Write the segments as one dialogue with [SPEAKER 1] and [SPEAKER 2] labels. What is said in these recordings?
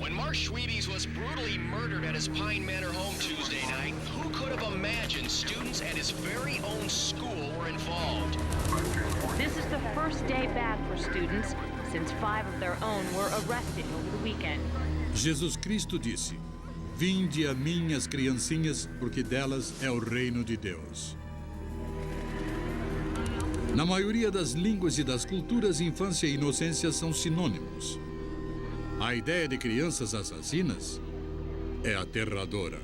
[SPEAKER 1] When Mark Schwedes was brutally murdered at his Pine Manor home Tuesday night, who could have imagined students at his very own school were involved?
[SPEAKER 2] This is the first day back for students since 5 of their own were arrested over the weekend.
[SPEAKER 3] Jesus Cristo disse: Vinde a mim as criancinhas, porque delas é o reino de Deus. Na maioria das línguas e das culturas, infância e inocência são sinônimos. A ideia de crianças assassinas é aterradora.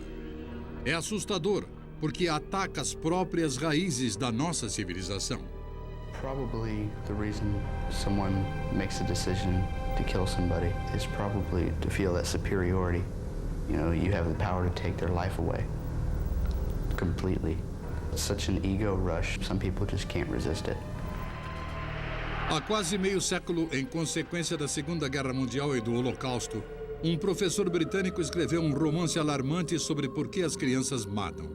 [SPEAKER 3] É assustador, porque ataca as próprias raízes da nossa civilização.
[SPEAKER 4] Probably the reason someone makes a decision to kill somebody is probably to feel that superiority. You know, you have the power to take their life away completely. It's such an ego rush, some people just can't resist it.
[SPEAKER 3] Há quase meio século, em consequência da Segunda Guerra Mundial e do Holocausto, um professor britânico escreveu um romance alarmante sobre por que as crianças matam.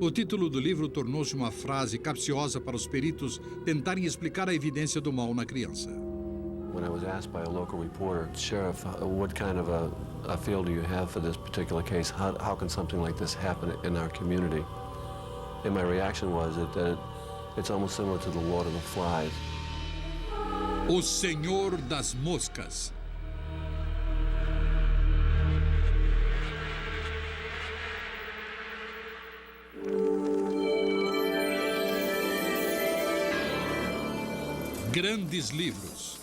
[SPEAKER 3] O título do livro tornou-se uma frase capciosa para os peritos tentarem explicar a evidência do mal na criança.
[SPEAKER 5] When I was asked by a local reporter, Sheriff, what kind of a feel do you have for this particular case? How can something like this happen in our community? And my reaction was that it's almost similar to the Lord of the Flies.
[SPEAKER 3] O Senhor das Moscas. Grandes livros.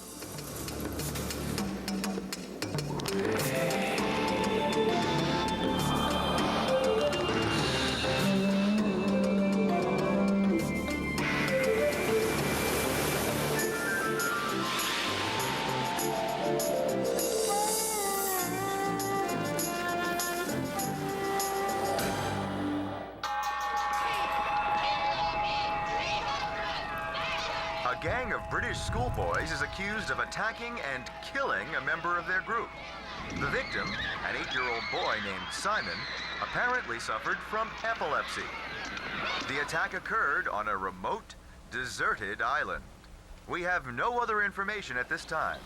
[SPEAKER 6] A gang of British schoolboys is accused of attacking and killing a member of their group. The victim, an 8-year-old boy named Simon, apparently suffered from epilepsy. The attack occurred on a remote, deserted island. We have no other information at this time.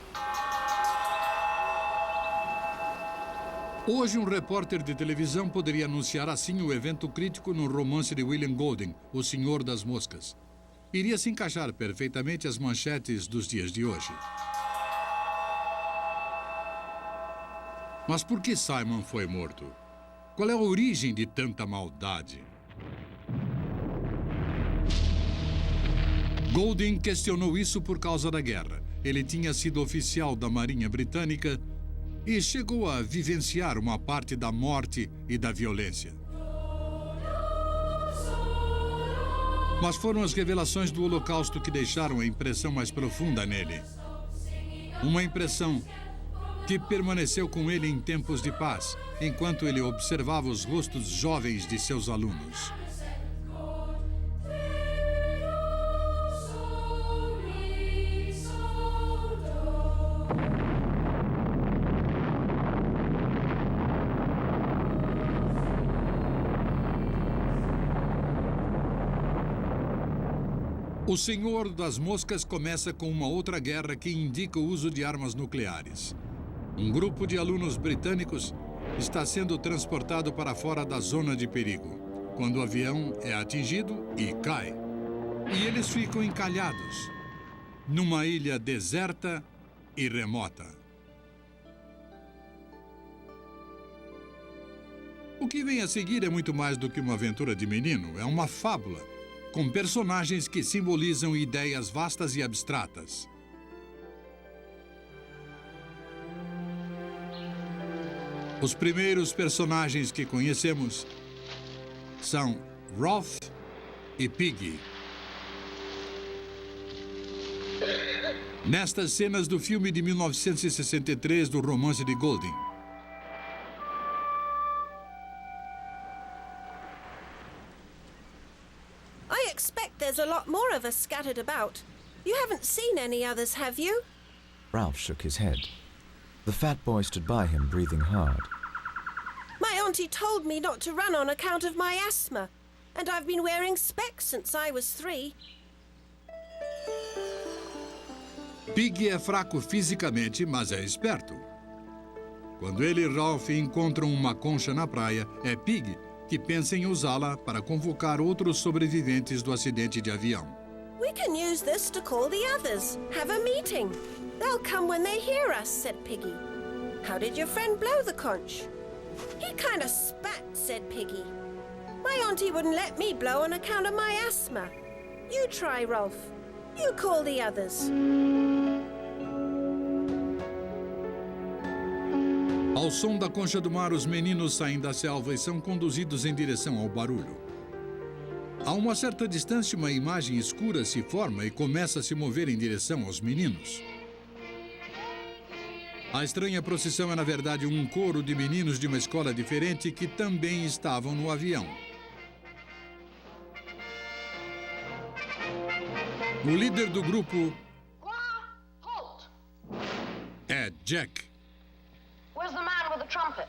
[SPEAKER 3] Hoje, um repórter de televisão poderia anunciar assim o evento crítico no romance de William Golding, O Senhor das Moscas. Iria se encaixar perfeitamente às manchetes dos dias de hoje. Mas por que Simon foi morto? Qual é a origem de tanta maldade? Golding questionou isso por causa da guerra. Ele tinha sido oficial da Marinha Britânica e chegou a vivenciar uma parte da morte e da violência. Mas foram as revelações do Holocausto que deixaram a impressão mais profunda nele. Uma impressão que permaneceu com ele em tempos de paz, enquanto ele observava os rostos jovens de seus alunos. O Senhor das Moscas começa com uma outra guerra que indica o uso de armas nucleares. Um grupo de alunos britânicos está sendo transportado para fora da zona de perigo, quando o avião é atingido e cai. E eles ficam encalhados numa ilha deserta e remota. O que vem a seguir é muito mais do que uma aventura de menino, é uma fábula, com personagens que simbolizam ideias vastas e abstratas. Os primeiros personagens que conhecemos são Ralph e Piggy. Nestas cenas do filme de 1963 do romance de Golding.
[SPEAKER 7] I expect there's a lot more of us scattered about. You haven't seen any others, have you?
[SPEAKER 8] Ralph shook his head. The fat boy stood by him, breathing hard.
[SPEAKER 7] My auntie told me not to run on account of my asthma, and I've been wearing specs since I was 3.
[SPEAKER 3] Piggy é fraco fisicamente, mas é esperto. Quando ele e Ralph encontram uma concha na praia, é Pig que pensa em usá-la para convocar outros sobreviventes do acidente de avião.
[SPEAKER 7] We can use this to call the others. Have a meeting. They'll come when they hear us, said Piggy. How did your friend blow the conch? He kind of spat, said Piggy. My auntie wouldn't let me blow on account of my asthma. You try, Rolf. You call the others.
[SPEAKER 3] Ao som da concha do mar, os meninos saem da selva e são conduzidos em direção ao barulho. A uma certa distância, uma imagem escura se forma e começa a se mover em direção aos meninos. A estranha procissão é, na verdade, um coro de meninos de uma escola diferente que também estavam no avião. O líder do grupo é Jack.
[SPEAKER 9] Where's the man with the trumpet?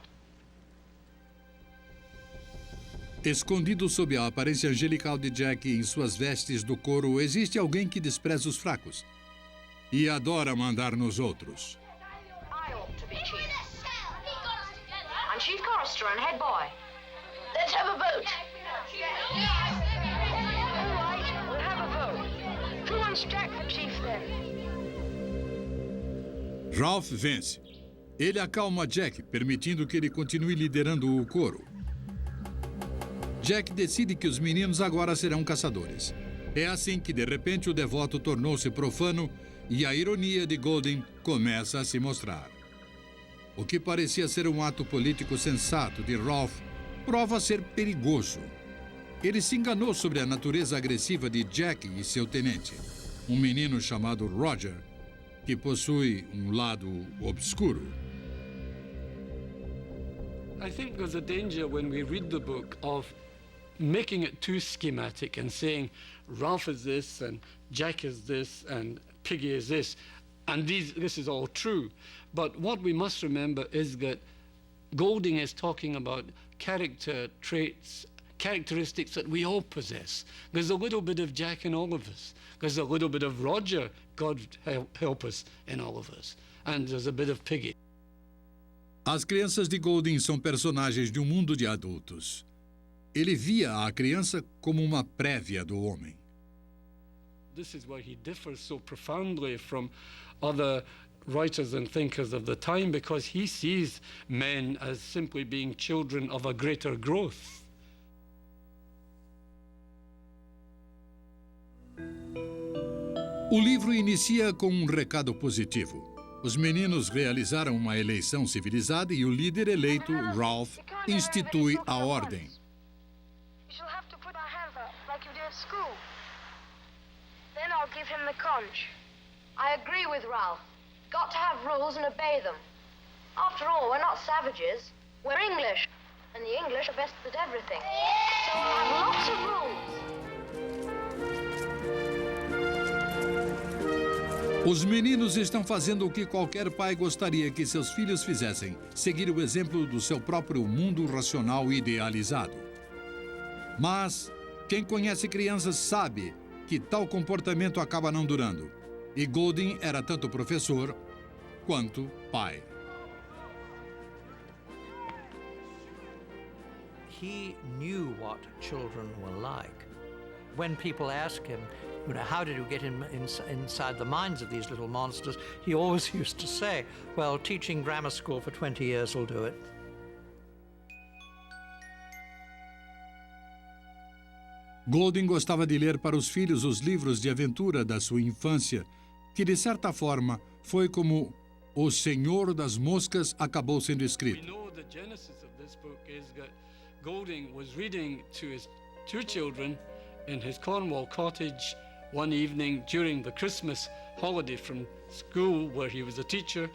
[SPEAKER 3] Escondido sob a aparência angelical de Jack em suas vestes do coro, existe alguém que despreza os fracos e adora mandar nos outros.
[SPEAKER 9] I ought to be chief. And chief chorister and head boy. Let's have a vote. All right, we'll have a vote. Who wants Jack for chief then?
[SPEAKER 3] Ralph vence. Ele acalma Jack, permitindo que ele continue liderando o coro. Jack decide que os meninos agora serão caçadores. É assim que, de repente, o devoto tornou-se profano e a ironia de Golding começa a se mostrar. O que parecia ser um ato político sensato de Ralph prova ser perigoso. Ele se enganou sobre a natureza agressiva de Jack e seu tenente, um menino chamado Roger, que possui um lado obscuro.
[SPEAKER 10] I think there's a danger when we read the book of making it too schematic and saying Ralph is this and Jack is this and Piggy is this, and this is all true. But what we must remember is that Golding is talking about character traits, characteristics that we all possess. There's a little bit of Jack in all of us. There's a little bit of Roger, God help us, in all of us. And there's a bit of Piggy.
[SPEAKER 3] As crianças de Golding são personagens de um mundo de adultos. Ele via a criança como uma prévia do homem.
[SPEAKER 10] This is where he differs so profoundly from other writers and thinkers of the time, because he sees men as simply being children of a greater growth.
[SPEAKER 3] O livro inicia com um recado positivo. Os meninos realizaram uma eleição civilizada e o líder eleito, Ralph, institui a ordem.
[SPEAKER 9] You shall have to put our hands up like you did at school. Then I'll give him the conch. I agree with Ralph. Got to have rules and obey them. After all, we're not savages. We're English. And the English are best at everything. So I'll have lots of rules.
[SPEAKER 3] Os meninos estão fazendo o que qualquer pai gostaria que seus filhos fizessem, seguir o exemplo do seu próprio mundo racional idealizado. Mas quem conhece crianças sabe que tal comportamento acaba não durando. E Golding era tanto professor quanto pai.
[SPEAKER 11] He knew what children were like. When people ask him, how did you get inside the minds of these little monsters, he always used to say, well, teaching grammar school for 20 years will do it.
[SPEAKER 3] Golding gostava de ler para os filhos os livros de aventura da sua infância, que, de certa forma, foi como O Senhor das Moscas acabou sendo escrito.
[SPEAKER 10] We know the genesis of this book is that Golding was reading to his two children in his Cornwall cottage one evening during the Christmas holiday from school where he was a teacher,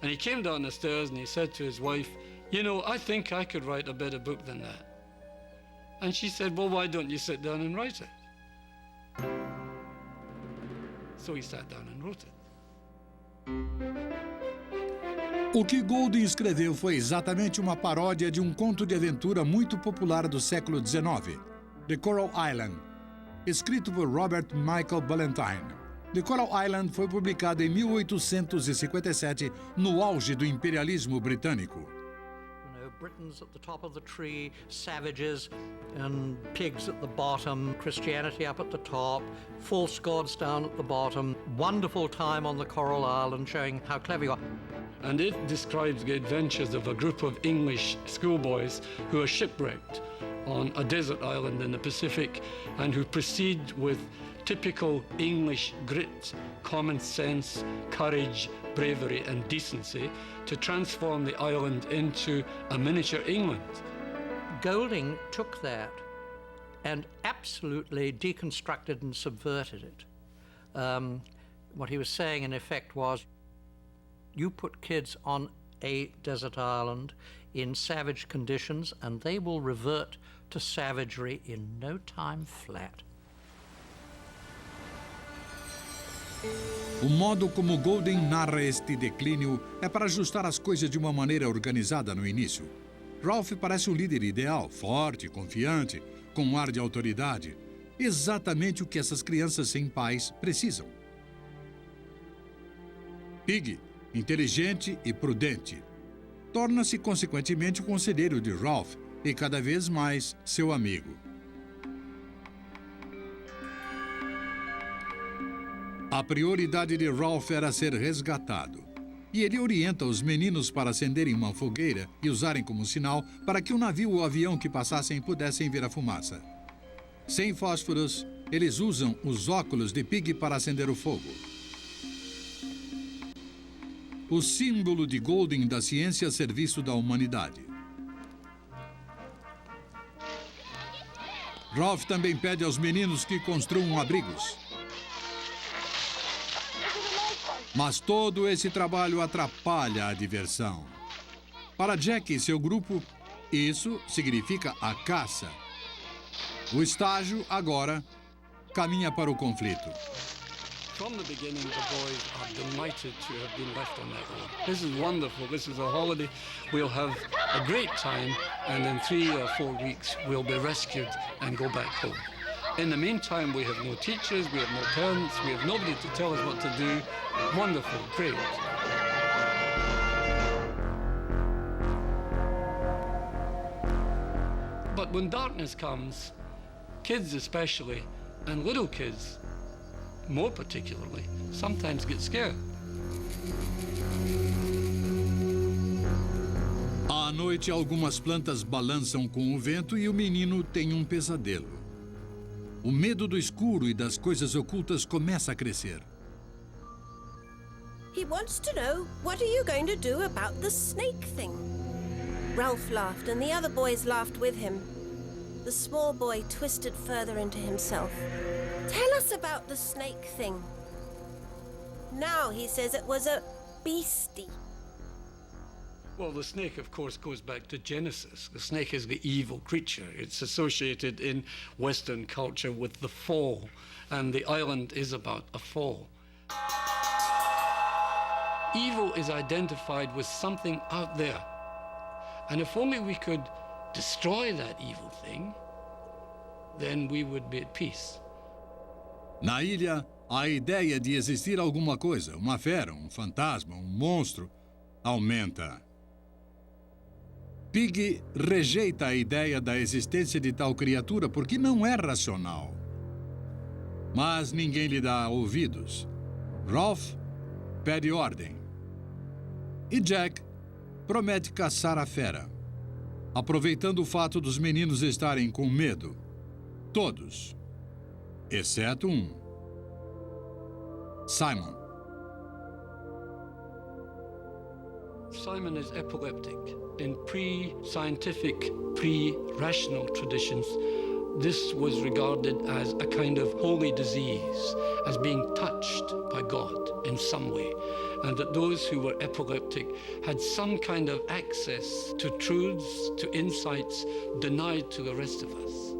[SPEAKER 10] and he came down the stairs and he said to his wife, you know, I think I could write a better book than that. And she said, well, why don't you sit down and write it? So he sat down and wrote it.
[SPEAKER 3] O que Golding escreveu foi exatamente uma paródia de um conto de aventura muito popular do século XIX, The Coral Island, escrito por Robert Michael Ballantyne. The Coral Island foi publicado em 1857, no auge do imperialismo britânico.
[SPEAKER 11] Britons at the top of the tree, savages and pigs at the bottom, Christianity up at the top, false gods down at the bottom. Wonderful time on the Coral Island, showing how clever you are.
[SPEAKER 10] And it describes the adventures of a group of English schoolboys who are shipwrecked on a desert island in the Pacific and who proceed with typical English grit, common sense, courage, bravery and decency to transform the island into a miniature England.
[SPEAKER 11] Golding took that and absolutely deconstructed and subverted it. What he was saying in effect was, you put kids on a desert island in savage conditions and they will revert to savagery in no time flat.
[SPEAKER 3] O modo como Golding narra este declínio é para ajustar as coisas de uma maneira organizada no início. Ralph parece um líder ideal, forte, confiante, com um ar de autoridade. Exatamente o que essas crianças sem pais precisam. Pig, inteligente e prudente, torna-se consequentemente o conselheiro de Ralph e cada vez mais seu amigo. A prioridade de Ralph era ser resgatado. E ele orienta os meninos para acenderem uma fogueira e usarem como sinal para que o navio ou avião que passassem pudessem ver a fumaça. Sem fósforos, eles usam os óculos de Pig para acender o fogo. O símbolo de Golding da ciência a serviço da humanidade. Ralph também pede aos meninos que construam abrigos. Mas todo esse trabalho atrapalha a diversão. Para Jack e seu grupo, isso significa a caça. O estágio, agora, caminha para o conflito.
[SPEAKER 10] From the beginning, the boys are delighted to have been left on that island. This is wonderful. This is a holiday. We'll have a great time, and in 3 or 4 weeks, we'll be rescued and go back home. In the meantime, we have no teachers, we have no parents, we have nobody to tell us what to do. Wonderful, great. But when darkness comes, kids especially, and little kids more particularly, sometimes get scared.
[SPEAKER 3] À noite, algumas plantas balançam com o vento e o menino tem um pesadelo. O medo do escuro e das coisas ocultas começa a crescer.
[SPEAKER 7] He wants to know, what are you going to do about the snake thing? Ralph laughed and the other boys laughed with him. The small boy twisted further into himself. Tell us about the snake thing. Now he says it was a beastie.
[SPEAKER 10] Well, the snake, of course, goes back to Genesis. The snake is the evil creature. It's associated in Western culture with the fall, and the island is about a fall. Evil is identified with something out there. And if only we could destroy that evil thing, then we would be at peace.
[SPEAKER 3] Na ilha, a ideia de existir alguma coisa, uma fera, um fantasma, um monstro, aumenta. Pig rejeita a ideia da existência de tal criatura porque não é racional. Mas ninguém lhe dá ouvidos. Ralph pede ordem. E Jack promete caçar a fera, aproveitando o fato dos meninos estarem com medo. Todos, exceto um. Simon.
[SPEAKER 10] Simon is epileptic. In pre-scientific, pre-rational traditions, this was regarded as a kind of holy disease, as being touched by God in some way, and that those who were epileptic had some kind of access to truths, to insights denied to the rest of us.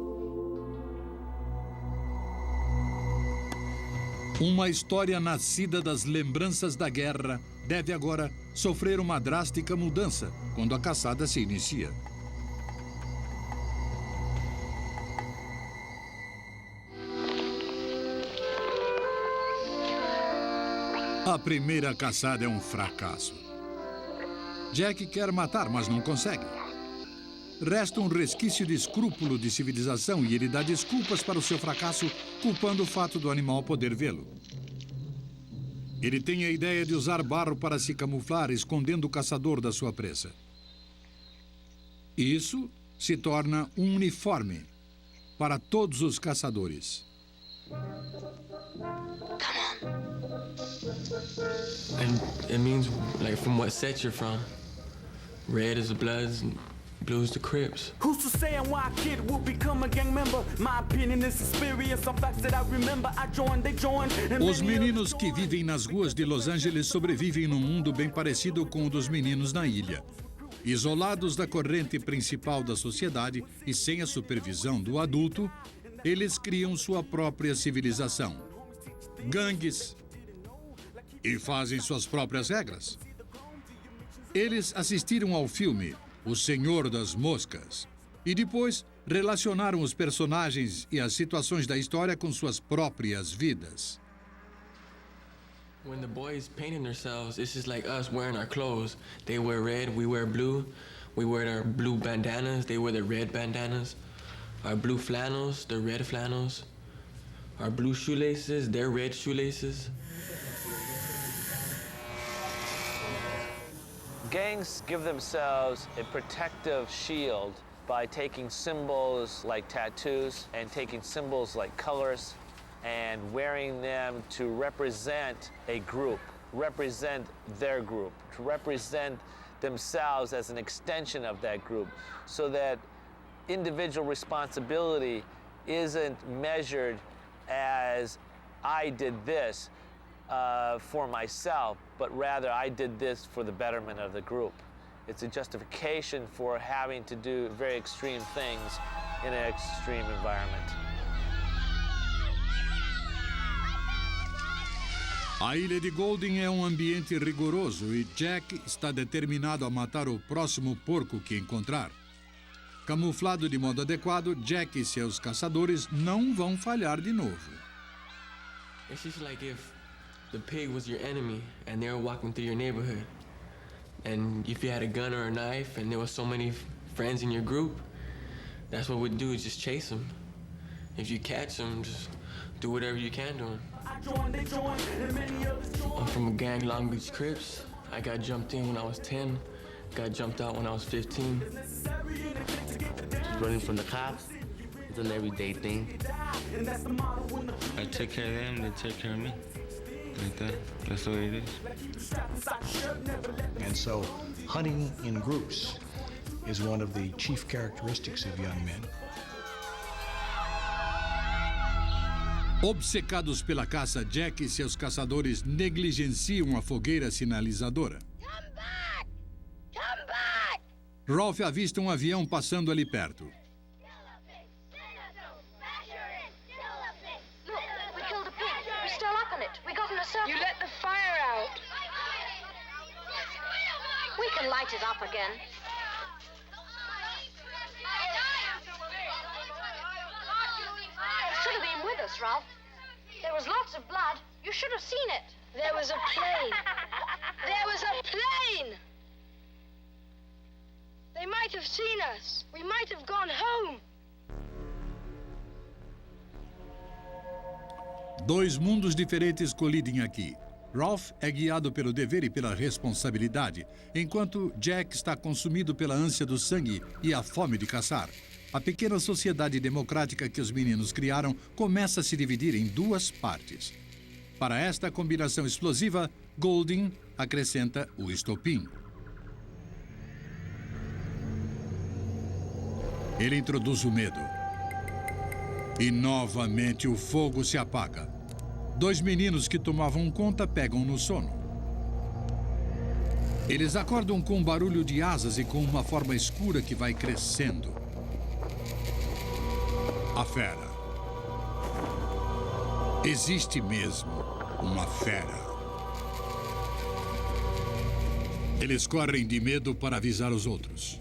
[SPEAKER 3] Uma história nascida das lembranças da guerra deve agora sofrer uma drástica mudança quando a caçada se inicia. A primeira caçada é um fracasso. Jack quer matar, mas não consegue. Resta um resquício de escrúpulo de civilização e ele dá desculpas para o seu fracasso, culpando o fato do animal poder vê-lo. Ele tem a ideia de usar barro para se camuflar, escondendo o caçador da sua presa. Isso se torna um uniforme para todos os caçadores.
[SPEAKER 12] And it means, like, from what set you're from. Red is the Bloods, and blue is the Crips.
[SPEAKER 13] Who's to say and why a kid will become a gang member? My opinion is experience, some facts that I remember. I joined, they joined.
[SPEAKER 3] Os meninos que vivem nas ruas de Los Angeles sobrevivem num mundo bem parecido com o dos meninos na ilha. Isolados da corrente principal da sociedade e sem a supervisão do adulto, eles criam sua própria civilização. Gangues. E fazem suas próprias regras. Eles assistiram ao filme O Senhor das Moscas e depois relacionaram os personagens e as situações da história com suas próprias vidas.
[SPEAKER 12] When the boys painting themselves, it's just like us wearing our clothes. They wear red, we wear blue. We wear our blue bandanas, they wear their red bandanas. Our blue flannels, their red flannels. Our blue shoelaces, their red shoelaces.
[SPEAKER 14] Gangs give themselves a protective shield by taking symbols like tattoos and taking symbols like colors and wearing them to represent a group, represent their group, to represent themselves as an extension of that group, so that individual responsibility isn't measured as I did this for myself, but rather I did this for the betterment of the group. It's a justification for having to do very extreme things in an extreme environment.
[SPEAKER 3] A ilha de Golden é um ambiente rigoroso e Jack está determinado a matar o próximo porco que encontrar. Camuflado de modo adequado, Jack e seus caçadores não vão falhar de novo.
[SPEAKER 12] It's just like if the pig was your enemy and they were walking through your neighborhood. And if you had a gun or a knife and there were so many friends in your group, that's what we'd do, is just chase them. If you catch them, just do whatever you can to them. I'm from a gang, Long Beach Crips. I got jumped in when I was 10, got jumped out when I was 15.
[SPEAKER 15] Running from the cops, it's an everyday thing. I take care of them, they take care of me. Like that, that's the way it is.
[SPEAKER 16] And so, hunting in groups is one of the chief characteristics of young men.
[SPEAKER 3] Obcecados pela caça, Jack e seus caçadores negligenciam a fogueira sinalizadora.
[SPEAKER 9] Come back! Come back!
[SPEAKER 3] Ralph avista um avião passando ali perto.
[SPEAKER 9] Look, we killed a pig. We're still up on it. We got in a circle.
[SPEAKER 17] You let the fire out.
[SPEAKER 9] We can light it up again. You should have been with us, Ralph. There was lots of blood. You should have seen it.
[SPEAKER 17] There was a plane. There was a plane! They might have seen us. We might have gone home.
[SPEAKER 3] Dois mundos diferentes colidem aqui. Ralph é guiado pelo dever e pela responsabilidade, enquanto Jack está consumido pela ânsia do sangue e a fome de caçar. A pequena sociedade democrática que os meninos criaram começa a se dividir em duas partes. Para esta combinação explosiva, Golden acrescenta o estopim. Ele introduz o medo. E novamente o fogo se apaga. Dois meninos que tomavam conta pegam no sono. Eles acordam com um barulho de asas e com uma forma escura que vai crescendo. A fera. Existe mesmo uma fera. Eles correm de medo para avisar os outros.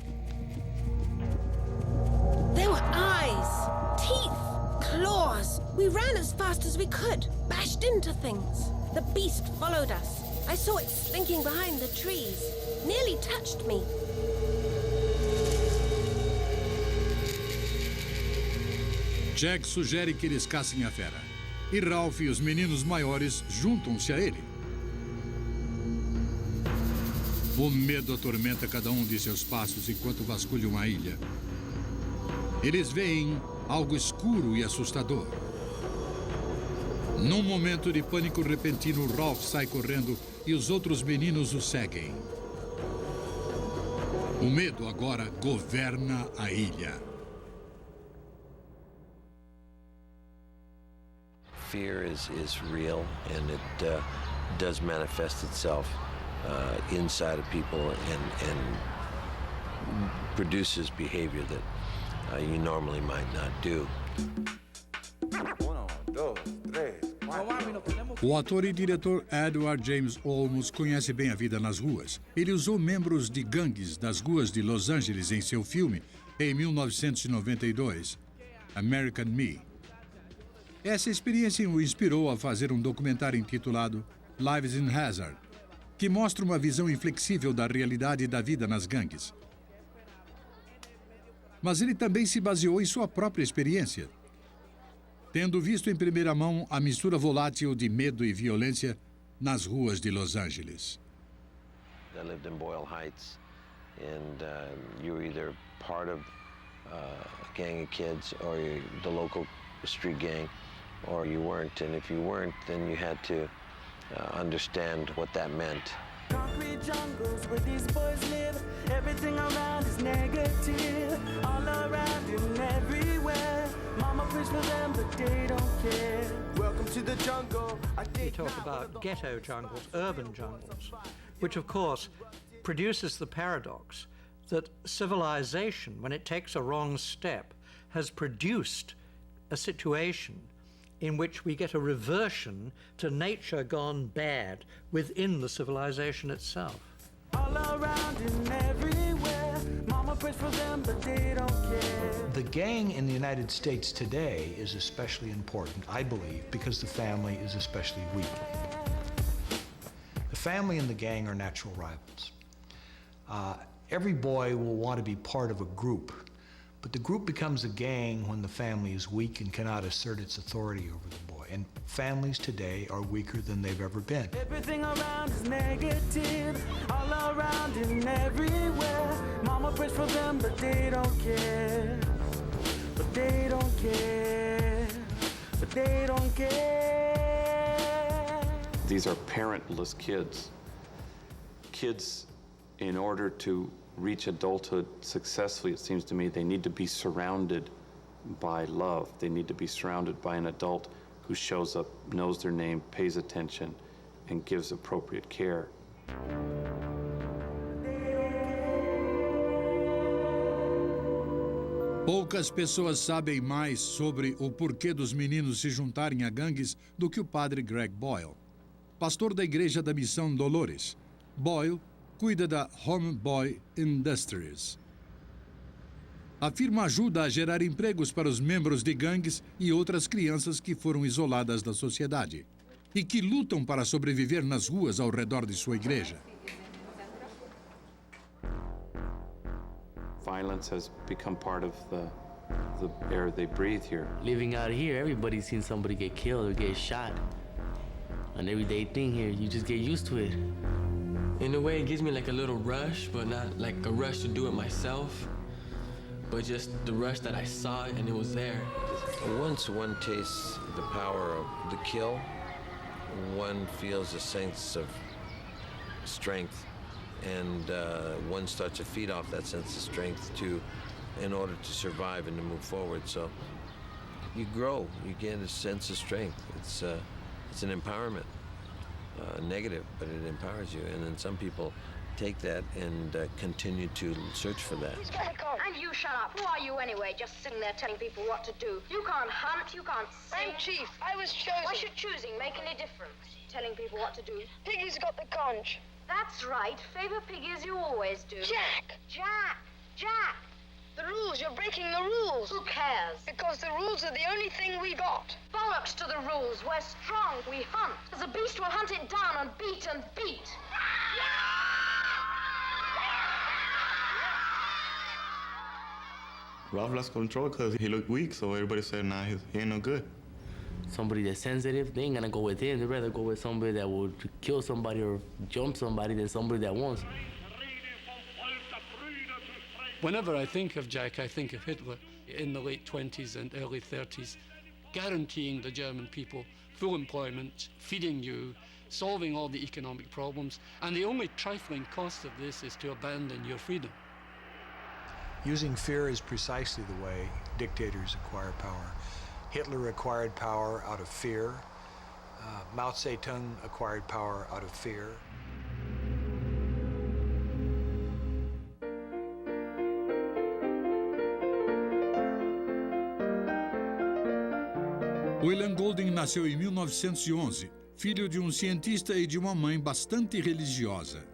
[SPEAKER 7] There were eyes, teeth, claws. We ran as fast as we could, bashed into things. The beast followed us. I saw it slinking behind the trees. Nearly touched me.
[SPEAKER 3] Jack sugere que eles caçem a fera. E Ralph e os meninos maiores juntam-se a ele. O medo atormenta cada um de seus passos enquanto vasculham a ilha. Eles veem algo escuro e assustador. Num momento de pânico repentino, Ralph sai correndo e os outros meninos o seguem. O medo agora governa a ilha.
[SPEAKER 5] Fear is real, and it does manifest itself inside of people and produces behavior that you normally might not do.
[SPEAKER 3] O ator e diretor Edward James Olmos conhece bem a vida nas ruas. Ele usou membros de gangues das ruas de Los Angeles em seu filme em 1992, American Me. Essa experiência o inspirou a fazer um documentário intitulado Lives in Hazard, que mostra uma visão inflexível da realidade da vida nas gangues. Mas ele também se baseou em sua própria experiência, tendo visto em primeira mão a mistura volátil de medo e violência nas ruas de Los Angeles.
[SPEAKER 5] I lived in Boyle Heights, and you were either part of a gang of kids or the local street gang, or you weren't. And if you weren't, then you had to understand what that meant.
[SPEAKER 13] Concrete jungles where these boys live. Everything around is negative. All around and everywhere. Mama preach for them, but they don't care. Welcome to the jungle.
[SPEAKER 11] We talk about ghetto jungles, urban jungles, which of course produces the paradox that civilization, when it takes a wrong step, has produced a situation in which we get a reversion to nature gone bad within the civilization itself.
[SPEAKER 13] All around and everywhere. Mama prays for them, but they don't care.
[SPEAKER 16] The gang in the United States today is especially important, I believe, because the family is especially weak. The family and the gang are natural rivals. Every boy will want to be part of a group, but the group becomes a gang when the family is weak and cannot assert its authority over the boy. And families today are weaker than they've ever been.
[SPEAKER 13] Everything around is negative. All around and everywhere. Mama prays for them, but they don't care. But they don't care. But they don't care.
[SPEAKER 18] These are parentless kids. Kids, in order to reach adulthood successfully, it seems to me, they need to be surrounded by love. They need to be surrounded by an adult who shows up, knows their name, pays attention, and gives appropriate care.
[SPEAKER 3] Poucas pessoas sabem mais sobre o porquê dos meninos se juntarem a gangues do que o padre Greg Boyle, pastor da Igreja da Missão Dolores. Boyle cuida da Homeboy Industries. A firma ajuda a gerar empregos para os membros de gangues e outras crianças que foram isoladas da sociedade e que lutam para sobreviver nas ruas ao redor de sua igreja.
[SPEAKER 18] Violence has become part of the air they breathe here.
[SPEAKER 15] Living out here, everybody's seen somebody get killed or get shot. An everyday thing here, you just get used to it.
[SPEAKER 12] In a way, it gives me like a little rush, but not like a rush to do it myself, but just the rush that I saw it and it was there.
[SPEAKER 5] Once one tastes the power of the kill, one feels a sense of strength, and one starts to feed off that sense of strength in order to survive and to move forward. So you grow, you gain a sense of strength. It's an empowerment. Negative, but it empowers you. And then some people take that and continue to search for that.
[SPEAKER 17] And you shut up. Who are you anyway, just sitting there telling people what to do? You can't hunt, you can't sing.
[SPEAKER 9] I'm chief. I was chosen.
[SPEAKER 17] Why should choosing make any difference? Telling people what to do?
[SPEAKER 9] Piggy's got the conch.
[SPEAKER 17] That's right. Favor Piggy as you always do.
[SPEAKER 9] Jack!
[SPEAKER 17] Jack!
[SPEAKER 9] The rules. You're breaking the rules.
[SPEAKER 17] Who cares?
[SPEAKER 9] Because the rules are the only thing we got.
[SPEAKER 17] Follow
[SPEAKER 9] bollocks to the rules. We're strong. We hunt. As a beast, we'll hunt it down and beat and beat.
[SPEAKER 15] Ralph lost control because he looked weak, so everybody said, nah, he ain't no good.
[SPEAKER 19] Somebody that's sensitive, they ain't gonna go with him. They'd rather go with somebody that will kill somebody or jump somebody than somebody that wants.
[SPEAKER 10] Whenever I think of Jack, I think of Hitler in the late 20s and early 30s, guaranteeing the German people full employment, feeding you, solving all the economic problems, and the only trifling cost of this is to abandon your freedom.
[SPEAKER 16] Using fear is precisely the way dictators acquire power. Hitler acquired power out of fear. Mao Zedong acquired power out of fear.
[SPEAKER 3] William Golding nasceu em 1911, filho de um cientista e de uma mãe bastante religiosa.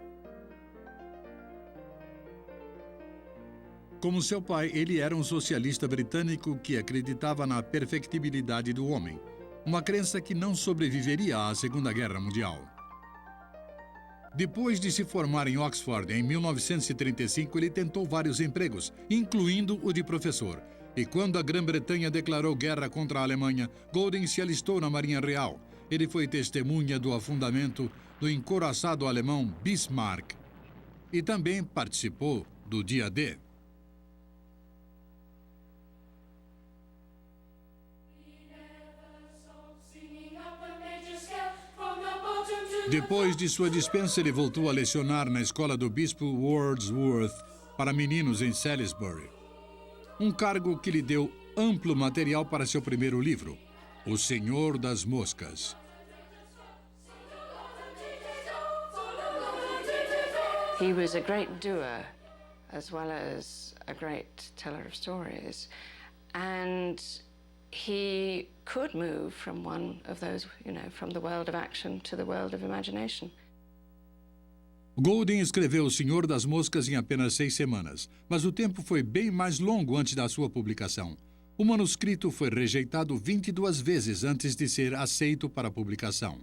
[SPEAKER 3] Como seu pai, ele era um socialista britânico que acreditava na perfectibilidade do homem, uma crença que não sobreviveria à Segunda Guerra Mundial. Depois de se formar em Oxford em 1935, ele tentou vários empregos, incluindo o de professor. E quando a Grã-Bretanha declarou guerra contra a Alemanha, Golding se alistou na Marinha Real. Ele foi testemunha do afundamento do encouraçado alemão Bismarck e também participou do Dia D. Depois de sua dispensa, ele voltou a lecionar na escola do bispo Wordsworth para meninos em Salisbury. Um cargo que lhe deu amplo material para seu primeiro livro, O Senhor das Moscas.
[SPEAKER 20] He was a great doer as well as a great teller of stories, and he could move from one of those, from the world of action to the world of imagination.
[SPEAKER 3] Golding escreveu O Senhor das Moscas em apenas 6 semanas, mas o tempo foi bem mais longo antes da sua publicação. O manuscrito foi rejeitado 22 vezes antes de ser aceito para publicação.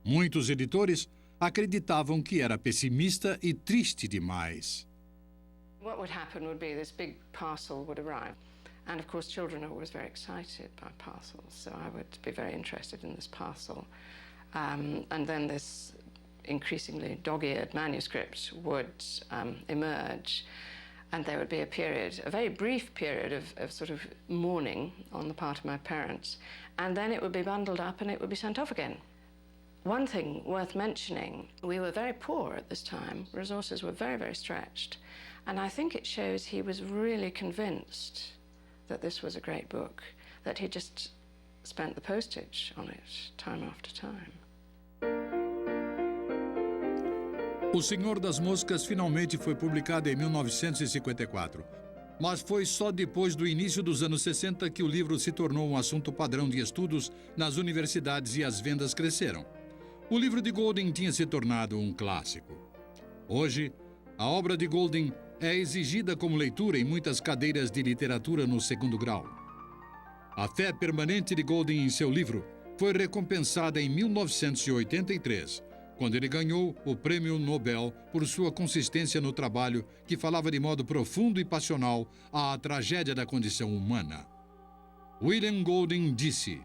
[SPEAKER 3] Muitos editores acreditavam que era pessimista e triste demais.
[SPEAKER 20] What would happen would be this big parcel would arrive. And of course, children are always very excited by parcels, so I would be very interested in this parcel. And then this increasingly dog-eared manuscript would emerge, and there would be a period, a very brief period of sort of mourning on the part of my parents, and then it would be bundled up and it would be sent off again. One thing worth mentioning, we were very poor at this time, resources were very, very stretched, and I think it shows he was really convinced that this was a great book, that he just spent the postage on it time after time.
[SPEAKER 3] O Senhor das Moscas finalmente foi publicado em 1954. Mas foi só depois do início dos anos 60 que o livro se tornou um assunto padrão de estudos nas universidades e as vendas cresceram. O livro de Golding tinha se tornado um clássico. Hoje, a obra de Golding é exigida como leitura em muitas cadeiras de literatura no segundo grau. A fé permanente de Golding em seu livro foi recompensada em 1983, quando ele ganhou o Prêmio Nobel por sua consistência no trabalho que falava de modo profundo e passional à tragédia da condição humana. William Golding disse: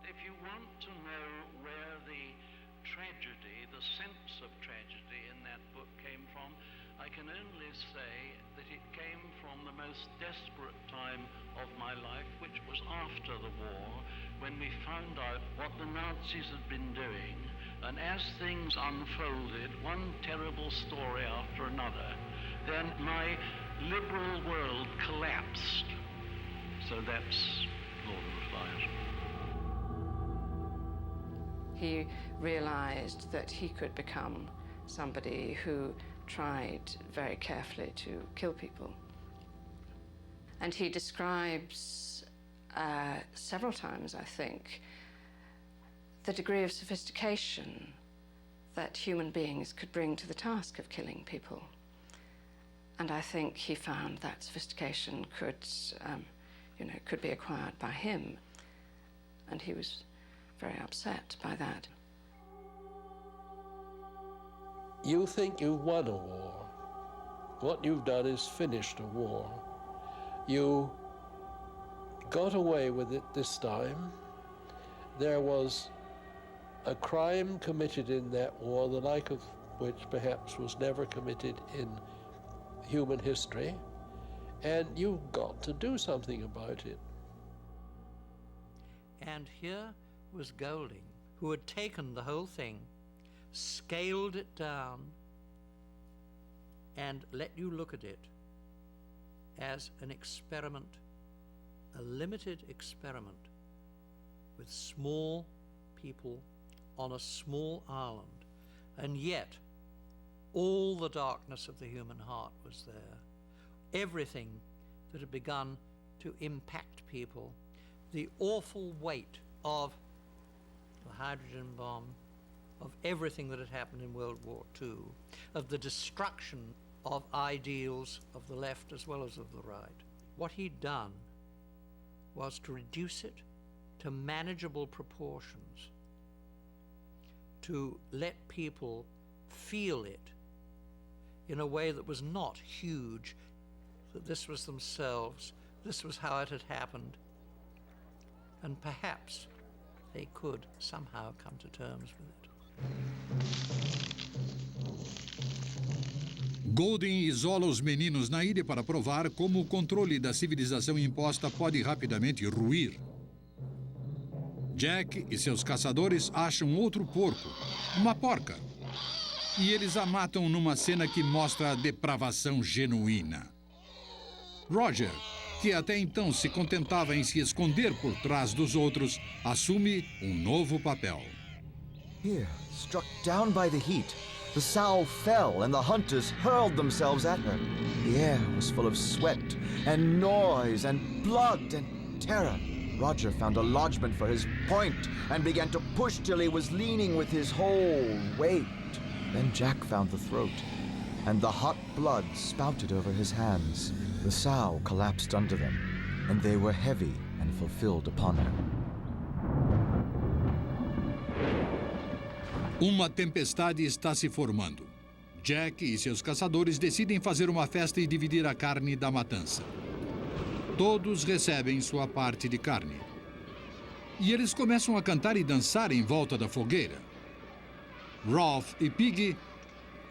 [SPEAKER 21] If you want to know where the tragedy, the sense of tragedy in that book came from, I can only say that it came from the most desperate time of my life, which was after the war, when we found out what the Nazis had been doing, and as things unfolded, one terrible story after another, then my liberal world collapsed. So that's Lord of the Flies.
[SPEAKER 20] He realized that he could become somebody who tried very carefully to kill people. And he describes several times, I think, the degree of sophistication that human beings could bring to the task of killing people. And I think he found that sophistication could, could be acquired by him. And he was very upset by that.
[SPEAKER 1] You think you've won a war. What you've done is finished a war. You got away with it this time. There was a crime committed in that war, the like of which perhaps was never committed in human history, and you've got to do something about it.
[SPEAKER 11] And here was Golding, who had taken the whole thing, scaled it down, and let you look at it as an experiment, a limited experiment with small people on a small island. And yet, all the darkness of the human heart was there. Everything that had begun to impact people, the awful weight of the hydrogen bomb, of everything that had happened in World War II, of the destruction of ideals of the left as well as of the right. What he'd done was to reduce it to manageable proportions, to let people feel it in a way that was not huge, that this was themselves, this was how it had happened, and perhaps they could somehow come to terms with it.
[SPEAKER 3] Golding isola os meninos na ilha para provar como o controle da civilização imposta pode rapidamente ruir. Jack e seus caçadores acham outro porco, uma porca, e eles a matam numa cena que mostra a depravação genuína. Roger, que até então se contentava em se esconder por trás dos outros, assume um novo papel.
[SPEAKER 8] Here, struck down by the heat, the sow fell and the hunters hurled themselves at her. The air was full of sweat and noise and blood and terror. Roger found a lodgment for his point and began to push till he was leaning with his whole weight. Then Jack found the throat, and the hot blood spouted over his hands. The sow collapsed under them, and they were heavy and fulfilled upon her.
[SPEAKER 3] Uma tempestade está se formando. Jack e seus caçadores decidem fazer uma festa e dividir a carne da matança. Todos recebem sua parte de carne. E eles começam a cantar e dançar em volta da fogueira. Ralph e Piggy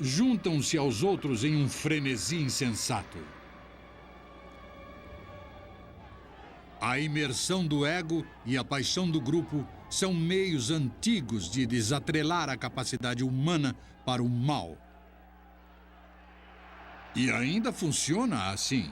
[SPEAKER 3] juntam-se aos outros em um frenesi insensato. A imersão do ego e a paixão do grupo são meios antigos de desatrelar a capacidade humana para o mal. E ainda funciona assim.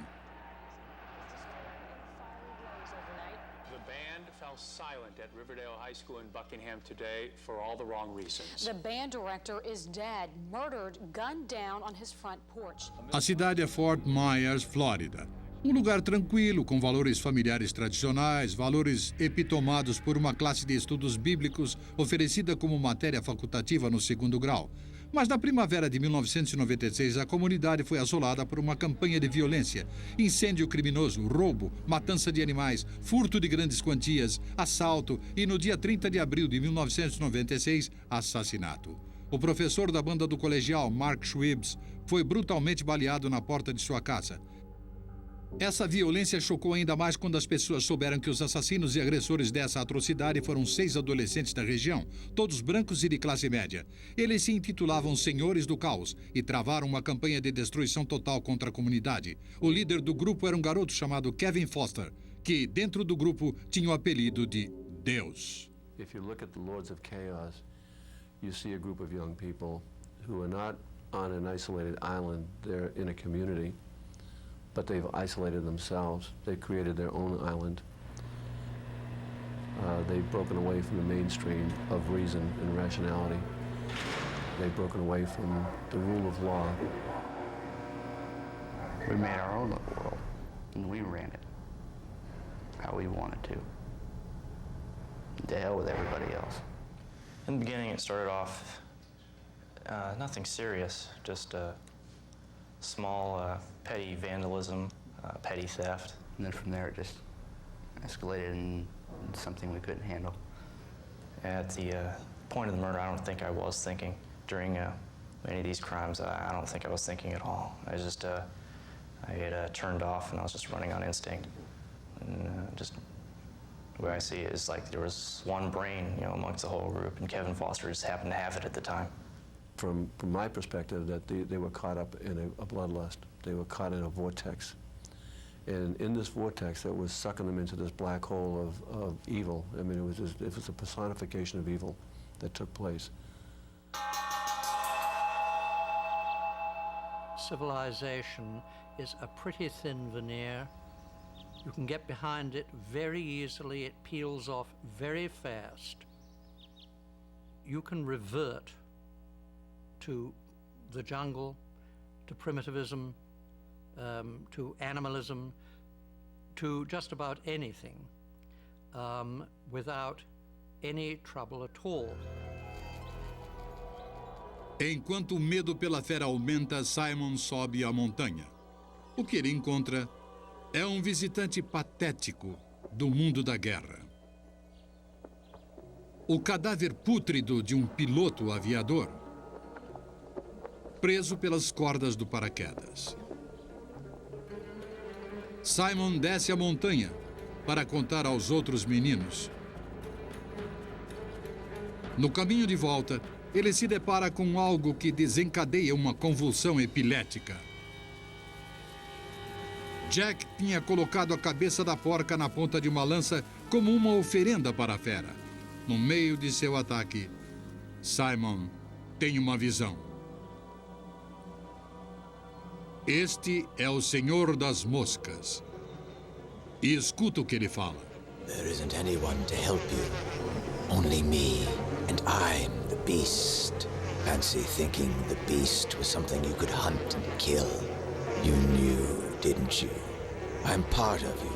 [SPEAKER 22] The band fell silent at Riverdale High School in Buckingham today for all the wrong reasons.
[SPEAKER 23] The band director is dead, murdered, gunned down on his front porch.
[SPEAKER 3] A cidade é Fort Myers, Flórida. Um lugar tranquilo, com valores familiares tradicionais, valores epitomados por uma classe de estudos bíblicos oferecida como matéria facultativa no segundo grau. Mas na primavera de 1996, a comunidade foi assolada por uma campanha de violência, incêndio criminoso, roubo, matança de animais, furto de grandes quantias, assalto e, no dia 30 de abril de 1996, assassinato. O professor da banda do colegial, Mark Schwibs, foi brutalmente baleado na porta de sua casa. Essa violência chocou ainda mais quando as pessoas souberam que os assassinos e agressores dessa atrocidade foram 6 adolescentes da região, todos brancos e de classe média. Eles se intitulavam Senhores do Caos e travaram uma campanha de destruição total contra a comunidade. O líder do grupo era um garoto chamado Kevin Foster, que dentro do grupo tinha o apelido de Deus.
[SPEAKER 5] If you look at the Lords of Chaos, you see a group of young people who are not on an isolated island, they're in a community. But they've isolated themselves. They've created their own island. They've broken away from the mainstream of reason and rationality. They've broken away from the rule of law.
[SPEAKER 4] We made our own little world, and we ran it how we wanted to. To hell with everybody else.
[SPEAKER 24] In the beginning, it started off nothing serious, just small petty vandalism, petty theft.
[SPEAKER 4] And then from there it just escalated into something we couldn't handle.
[SPEAKER 24] At the point of the murder, I don't think I was thinking. During any of these crimes, I don't think I was thinking at all. I just, I had turned off and I was just running on instinct. And just the way I see it is like there was one brain, you know, amongst the whole group, and Kevin Foster just happened to have it at the time.
[SPEAKER 5] From my perspective, that they were caught up in a bloodlust. They were caught in a vortex. And in this vortex that was sucking them into this black hole of evil. I mean, it was a personification of evil that took place.
[SPEAKER 11] Civilization is a pretty thin veneer. You can get behind it very easily. It peels off very fast. You can revert to the jungle, to primitivism, to animalism, to just about anything without any trouble at all.
[SPEAKER 3] Enquanto o medo pela fera aumenta, Simon sobe a montanha. O que ele encontra é um visitante patético do mundo da guerra. O cadáver pútrido de um piloto aviador, preso pelas cordas do paraquedas. Simon desce a montanha para contar aos outros meninos. No caminho de volta, ele se depara com algo que desencadeia uma convulsão epilética. Jack tinha colocado a cabeça da porca na ponta de uma lança como uma oferenda para a fera. No meio de seu ataque, Simon tem uma visão. Este é o Senhor das Moscas. E escuta o que ele fala.
[SPEAKER 2] There isn't anyone to help you. Only me, and I'm the beast. Fancy thinking the beast was something you could hunt and kill. You knew, didn't you? I'm part of you.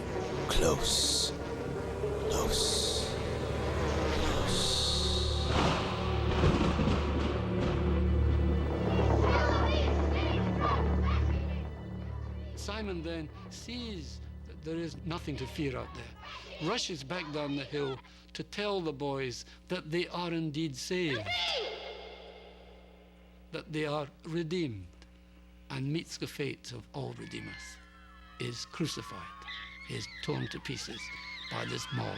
[SPEAKER 2] Close. Close. Close.
[SPEAKER 10] Simon then sees that there is nothing to fear out there, rushes back down the hill to tell the boys that they are indeed saved, that they are redeemed, and meets the fate of all redeemers, is crucified, is torn to pieces by this mob.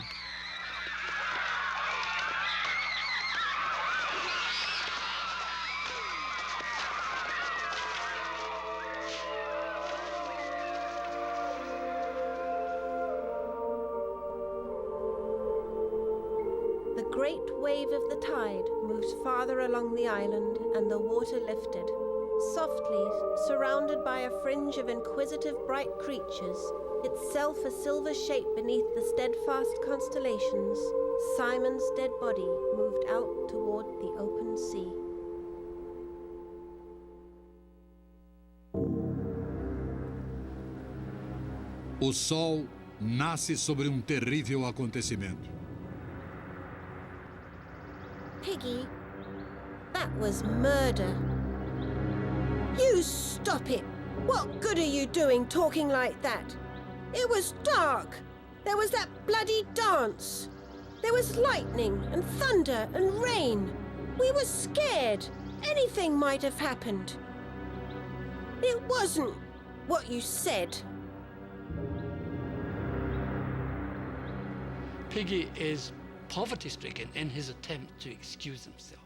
[SPEAKER 6] The great wave of the tide moved farther along the island, and the water lifted. Softly, surrounded by a fringe of inquisitive bright creatures, itself a silver shape beneath the steadfast constellations, Simon's dead body moved out toward the open sea.
[SPEAKER 3] O sol nasce sobre um terrível acontecimento.
[SPEAKER 6] Piggy, that was murder. You stop it! What good are you doing talking like that? It was dark. There was that bloody dance. There was lightning and thunder and rain. We were scared. Anything might have happened. It wasn't what you said.
[SPEAKER 10] Piggy is poverty-stricken in his attempt to excuse himself.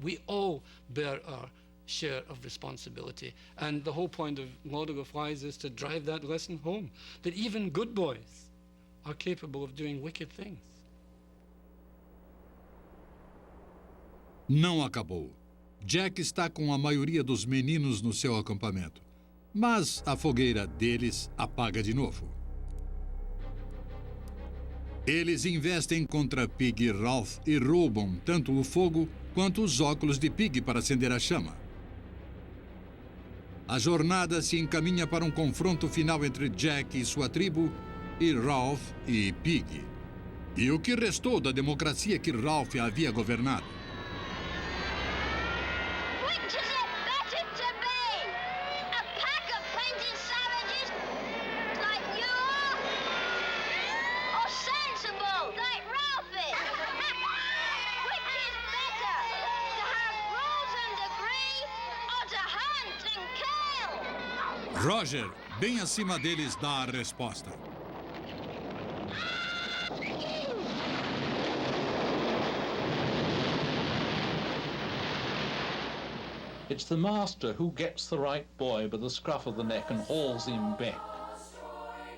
[SPEAKER 10] We all bear our share of responsibility, and the whole point of Lord of the Flies is to drive that lesson home, that even good boys are capable of doing wicked things.
[SPEAKER 3] Não acabou. Jack está com a maioria dos meninos no seu acampamento, mas a fogueira deles apaga de novo. Eles investem contra Pig e Ralph e roubam tanto o fogo quanto os óculos de Pig para acender a chama. A jornada se encaminha para um confronto final entre Jack e sua tribo e Ralph e Pig. E o que restou da democracia que Ralph havia governado.
[SPEAKER 17] Which is it better to be? A pack of painted savages like you are?
[SPEAKER 3] Roger, bem acima deles, dá a resposta.
[SPEAKER 7] It's the master who gets the right boy by the scruff of the neck and hauls him back.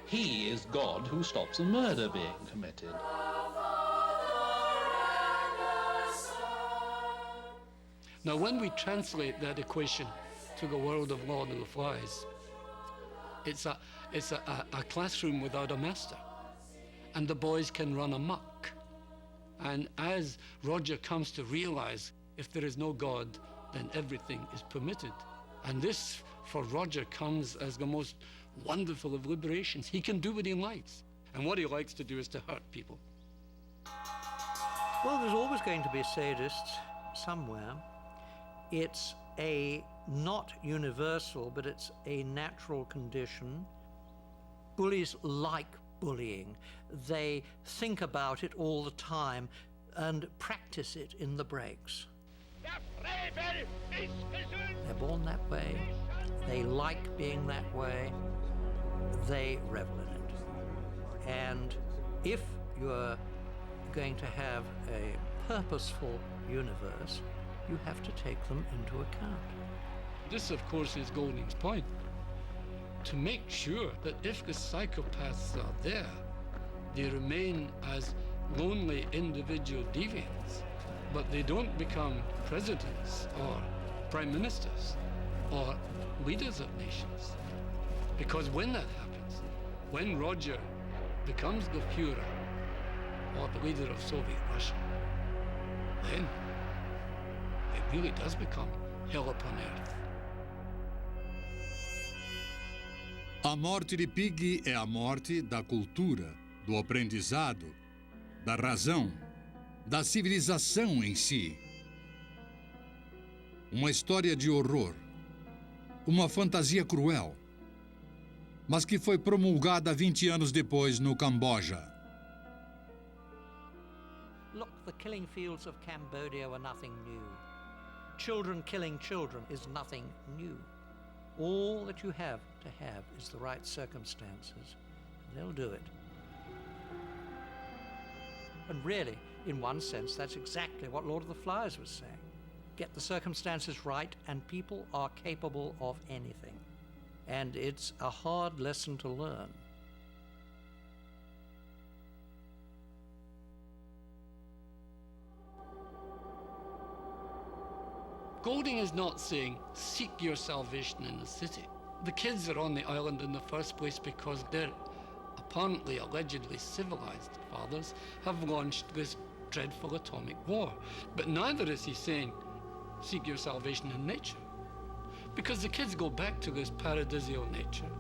[SPEAKER 7] He is God who stops a murder being committed.
[SPEAKER 10] Now, when we translate that equation to the world of Lord of the Flies, it's a classroom without a master, and the boys can run amok. And as Roger comes to realize, if there is no God, then everything is permitted. And this, for Roger, comes as the most wonderful of liberations. He can do what he likes, and what he likes to do is to hurt people.
[SPEAKER 11] Well, there's always going to be sadists somewhere. It's a not universal, but it's a natural condition. Bullies like bullying. They think about it all the time and practice it in the breaks. They're born that way. They like being that way. They revel in it. And if you're going to have a purposeful universe, you have to take them into account.
[SPEAKER 10] This, of course, is Golding's point. To make sure that if the psychopaths are there, they remain as lonely individual deviants, but they don't become presidents or prime ministers or leaders of nations. Because when that happens, when Roger becomes the Führer or the leader of Soviet Russia, then it really does become hell upon earth.
[SPEAKER 3] A morte de Pig é a morte da cultura, do aprendizado, da razão, da civilização em si. Uma história de horror, uma fantasia cruel, mas que foi promulgada 20 anos depois no Camboja.
[SPEAKER 11] Look, the killing fields of Cambodia were nothing new. Children killing children is nothing new. All that you have to have is the right circumstances. They'll do it. And really, in one sense, that's exactly what Lord of the Flies was saying. Get the circumstances right, and people are capable of anything. And it's a hard lesson to learn.
[SPEAKER 10] Golding is not saying, seek your salvation in the city. The kids are on the island in the first place because their apparently, allegedly civilized fathers have launched this dreadful atomic war. But neither is he saying, seek your salvation in nature. Because the kids go back to this paradisial nature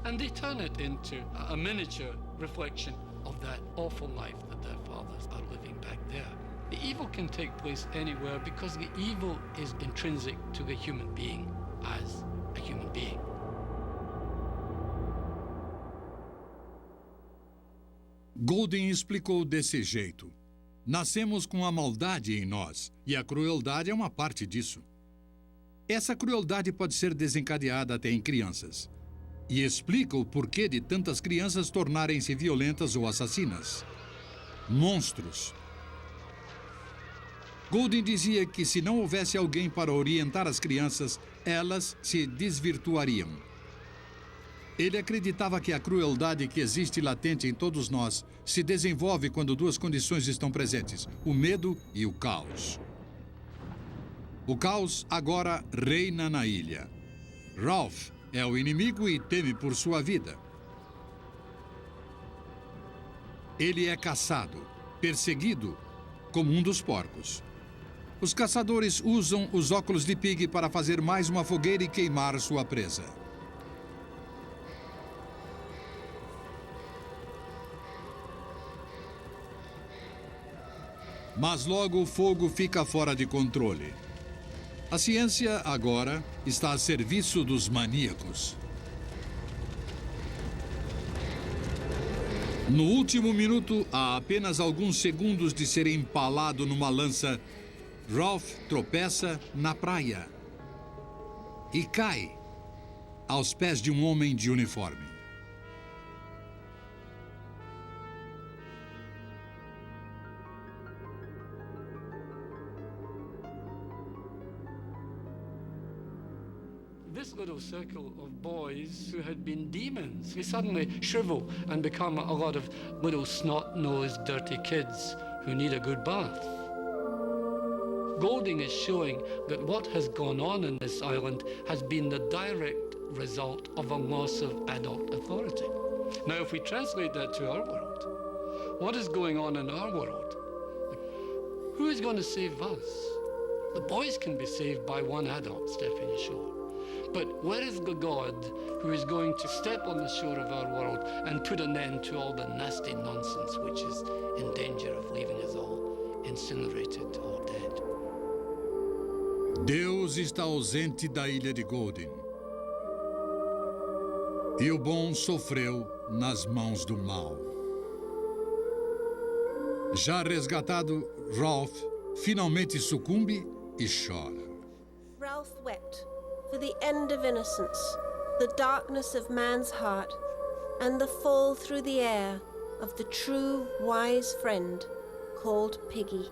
[SPEAKER 10] and they turn it into a miniature reflection of that awful life that their fathers are living back there. The evil can take place anywhere because the evil is intrinsic to the human being as a human being.
[SPEAKER 3] Golding explicou desse jeito. Nascemos com a maldade em nós, e a crueldade é uma parte disso. Essa crueldade pode ser desencadeada até em crianças. E explica o porquê de tantas crianças tornarem-se violentas ou assassinas. Monstros. Golding dizia que se não houvesse alguém para orientar as crianças, elas se desvirtuariam. Ele acreditava que a crueldade que existe latente em todos nós se desenvolve quando duas condições estão presentes: o medo e o caos. O caos agora reina na ilha. Ralph é o inimigo e teme por sua vida. Ele é caçado, perseguido, como um dos porcos. Os caçadores usam os óculos de Pig para fazer mais uma fogueira e queimar sua presa. Mas logo o fogo fica fora de controle. A ciência, agora, está a serviço dos maníacos. No último minuto, há apenas alguns segundos de ser empalado numa lança, Ralph tropeça na praia e cai. aos pés de um homem de uniforme.
[SPEAKER 10] This little circle of boys who had been demons, they suddenly shrivel and become a lot of little snot-nosed, dirty kids who need a good bath. Golding is showing that what has gone on in this island has been the direct result of a loss of adult authority. Now, if we translate that to our world, what is going on in our world? Who is going to save us? The boys can be saved by one adult stepping ashore. But where is the God who is going to step on the shore of our world and put an end to all the nasty nonsense which is in danger of leaving us all incinerated or dead?
[SPEAKER 3] Deus está ausente da ilha de Golden. E o bom sofreu nas mãos do mal. Já resgatado, Ralph finalmente sucumbe e chora.
[SPEAKER 6] Ralph wept for the end of innocence, the darkness of man's heart, and the fall through the air of the true, wise friend called Piggy.